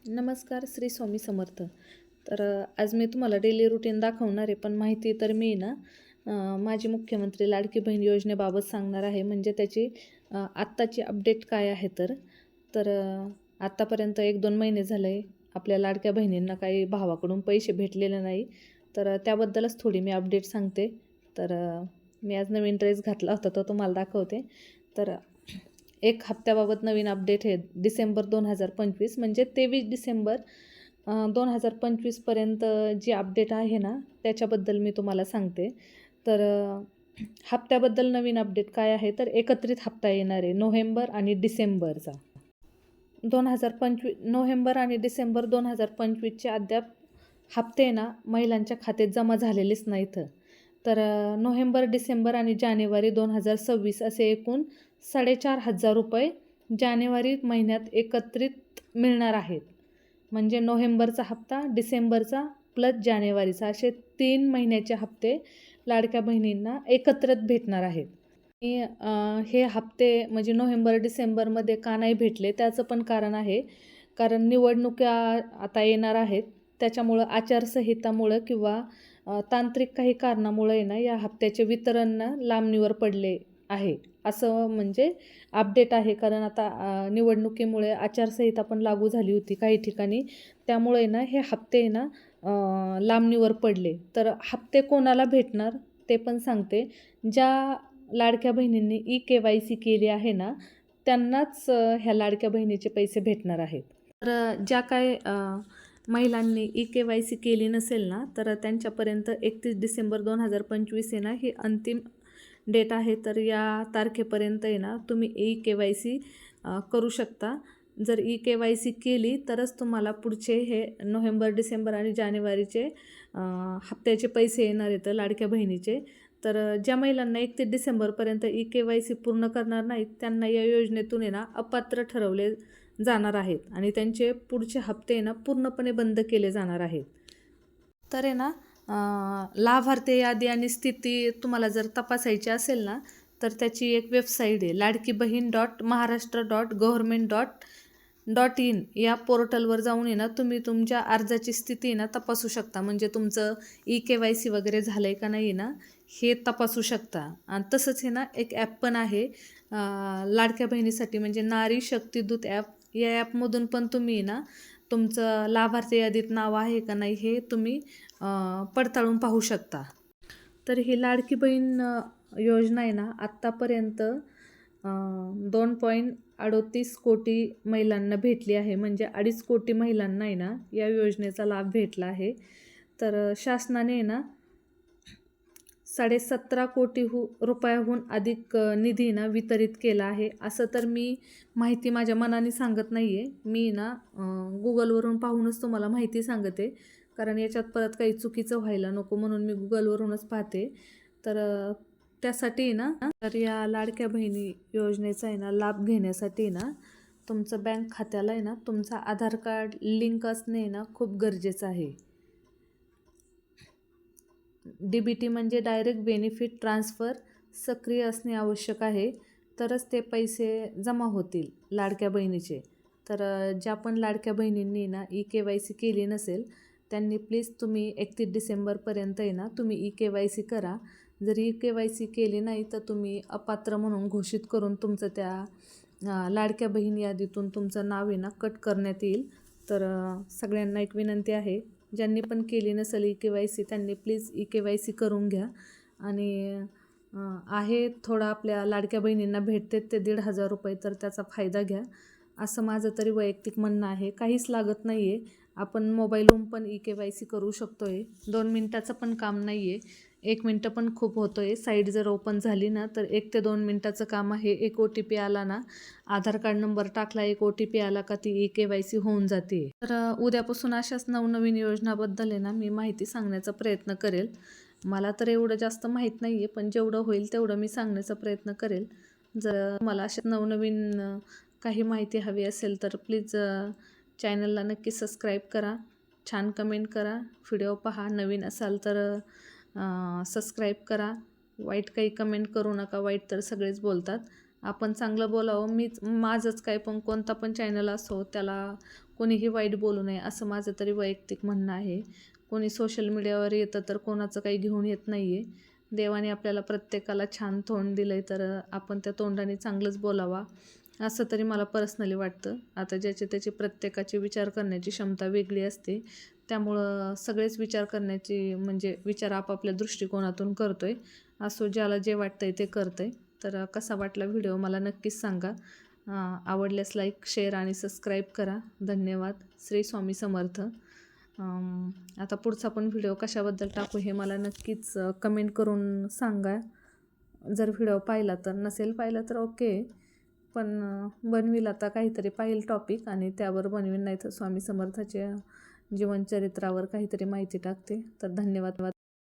नमस्कार, श्री स्वामी समर्थ. आज मी तुम्हाला डेली रुटीन दाखवणार आहे, पण माहिती तर मी ना माझी मुख्यमंत्री लाडकी बहीण योजनेबाबत सांगणार आहे. म्हणजे त्याची आत्ताची अपडेट काय आहे आत्तापर्यंत 1-2 महिने झाले आपल्या लाडक्या बहिणींना काही भावाकडून पैसे भेटलेले नाही. त्याबद्दलच थोडी मी अपडेट सांगते. मी आज नवीन ड्रेस घातला होता, तो तुम्हाला दाखवते. तर एक हप्त्याबाबत नवीन अपडेट आहे. डिसेंबर 2025 म्हणजे 23 डिसेंबर 2025पर्यंत जी अपडेट आहे ना, त्याच्याबद्दल मी तुम्हाला सांगते. तर हप्त्याबद्दल नवीन अपडेट काय आहे, तर एकत्रित हप्ता येणार आहे नोव्हेंबर आणि डिसेंबरचा. 2025 नोव्हेंबर आणि डिसेंबर 2025चे अद्याप हप्ते ना महिलांच्या खात्यात जमा झालेलेच नाहीत. नोव्हेंबर, डिसेंबर आणि जानेवारी 2026 असे एकूण 4,500 रुपये जानेवारी महिन्यात एकत्रित मिळणार आहेत. म्हणजे नोव्हेंबरचा हप्ता, डिसेंबरचा प्लस जानेवारीचा असे 3 महिन्याचे हप्ते लाडक्या बहिणींना एकत्रित भेटणार आहेत. हे हप्ते म्हणजे नोव्हेंबर डिसेंबरमध्ये का नाही भेटले, त्याचं पण कारण आहे. कारण निवडणुका आता येणार आहेत, त्याच्यामुळं आचारसंहितामुळं किंवा तांत्रिक काही कारणामुळे ना या हप्त्याचे वितरण ना लांबणीवर पडले आहे, असं म्हणजे अपडेट आहे. कारण आता निवडणुकीमुळे आचारसंहिता पण लागू झाली होती काही ठिकाणी, त्यामुळे ना हे हप्ते ना लांबणीवर पडले. तर हप्ते कोणाला भेटणार ते पण सांगते. ज्या लाडक्या बहिणींनी KYC केली आहे ना, त्यांनाच ह्या लाडक्या बहिणीचे पैसे भेटणार आहेत. ज्या काय महिलांनी KYC केली नसेल ना, तर त्यांच्यापर्यंत 31 डिसेंबर 2025 आहे ना, ही अंतिम डेट आहे. या तारखेपर्यंत आहे ना तुम्ही KYC करू शकता. जर KYC केली तरच तुम्हाला पुढचे हे नोव्हेंबर, डिसेंबर आणि जानेवारीचे हप्त्याचे पैसे येणार आहेत लाडक्या बहिणीचे. ज्या महिलांना 31 डिसेंबरपर्यंत KYC पूर्ण करणार नाहीत, त्यांना या योजनेतून आहे ना अपात्र ठरवले जाणार आहेत आणि त्यांचे पुढचे हप्ते ना पूर्णपणे बंद केले जाणार आहेत. लाभार्थी यादी आणि स्थिती तुम्हाला जर तपासायची असेल ना, तर त्याची एक वेबसाईट आहे ladkibaheen.maharashtra.government.in या पोर्टलवर जाऊन आहे ना तुम्ही तुमच्या अर्जाची स्थिती ना तपासू शकता. म्हणजे तुमचं KYC वगैरे झालं आहे का नाही ना, हे तपासू शकता. आणि तसंच हे ना एक ॲप पण आहे लाडक्या बहिणीसाठी, म्हणजे नारी शक्तिदूत ॲप. या ॲपमधून पण तुम्ही ना तुमचं लाभार्थी यादीत नाव आहे का नाही हे तुम्ही पडताळून पाहू शकता. ही लाडकी बहीण योजना आहे ना आत्तापर्यंत 2.38 कोटी महिलांना भेटली आहे. म्हणजे 2.5 कोटी महिलांना आहे ना या योजनेचा लाभ भेटला आहे. शासनाने ना 17.5 कोटी रुपयाहून अधिक निधी ना वितरित केला आहे. असं तर मी माहिती माझ्या मनाने सांगत नाही आहे. मी ना गुगलवरून पाहूनच तुम्हाला माहिती सांगते, कारण याच्यात परत काही चुकीचं व्हायला नको म्हणून मी गुगलवरूनच पाहते. त्यासाठी ना या लाडक्या बहिणी योजनेचा आहे ना लाभ घेण्यासाठी ना तुमचं बँक खात्याला आहे ना तुमचा आधार कार्ड लिंक असणे ना खूप गरजेचं आहे. DBT म्हणजे डायरेक्ट बेनिफिट ट्रान्सफर सक्रिय असणे आवश्यक आहे, तरच ते पैसे जमा होतील लाडक्या बहिणीचे. ज्या पण लाडक्या बहिणींनी ना KYC केली नसेल त्यांनी प्लीज तुम्ही 31 डिसेंबरपर्यंत आहे ना तुम्ही KYC करा. जर KYC केली नाही तर तुम्ही अपात्र म्हणून घोषित करून तुमचं त्या लाडक्या बहीण यादीतून तुमचं नाव आहे ना कट करण्यात येईल. सगळ्यांना एक विनंती आहे, ज्यांनी पण केली नसेल KYC त्यांनी प्लीज KYC करून घ्या. आणि आहे थोडा आपल्या लाडक्या बहिणींना भेटते ते 1,500 रुपये, तर त्याचा फायदा घ्या, असं माझं तरी वैयक्तिक म्हणणं आहे. काहीच लागत नाही आहे, आपण मोबाईलवरून पण KYC करू शकतो आहे. 2 मिनटाचं पण काम नाही आहे, 1 मिनटं पण खूप होतो आहे. साईट जर ओपन झाली ना तर 1 ते 2 मिनटाचं काम आहे. एक OTP आला ना, आधार कार्ड नंबर टाकला, एक OTP आला का ती KYC होऊन जाते. उद्यापासून अशाच नवनवीन योजनाबद्दल आहे ना मी माहिती सांगण्याचा प्रयत्न करेल. मला तर एवढं जास्त माहीत नाही आहे, पण जेवढं होईल तेवढं मी सांगण्याचा प्रयत्न करेल. जर मला अशा नवनवीन काही माहिती हवी असेल तर प्लीज चॅनलला नक्की सबस्क्राईब करा, छान कमेंट करा, व्हिडिओ पहा. नवीन असाल तर सबस्क्राईब करा. वाईट काही कमेंट करू नका, वाईट तर सगळेच बोलतात. आपण चांगलं बोलावं. माझंच काय पण कोणता पण चॅनल असो त्याला कोणीही वाईट बोलू नये असं माझं तरी वैयक्तिक म्हणणं आहे. कोणी सोशल मीडियावर येतं तर कोणाचं काही घेऊन येत नाही आहे. देवाने आपल्याला प्रत्येकाला छान तोंड दिलं आहे, तर आपण त्या तोंडाने चांगलंच बोलावा असं तरी मला पर्सनली वाटतं. आता ज्याची त्याची प्रत्येकाची विचार करण्याची क्षमता वेगळी असते, त्यामुळं सगळेच विचार करण्याची म्हणजे विचार आपापल्या दृष्टिकोनातून करतो आहे. असो, ज्याला जे वाटतं आहे ते करतं आहे. तर कसा वाटला व्हिडिओ मला नक्कीच सांगा. आवडल्यास लाईक, शेअर आणि सबस्क्राईब करा. धन्यवाद. श्री स्वामी समर्थ. आता पुढचा पण व्हिडिओ कशाबद्दल टाकू हे मला नक्कीच कमेंट करून सांगा. जर व्हिडिओ पाहिला तर, नसेल पाहिला तर ओके, पण बनवील आता काहीतरी पाहिल टॉपिक आणि त्यावर बनवीन, नाही तर स्वामी समर्थाच्या जीवनचरित्रावर काहीतरी माहिती टाकते. तर धन्यवाद.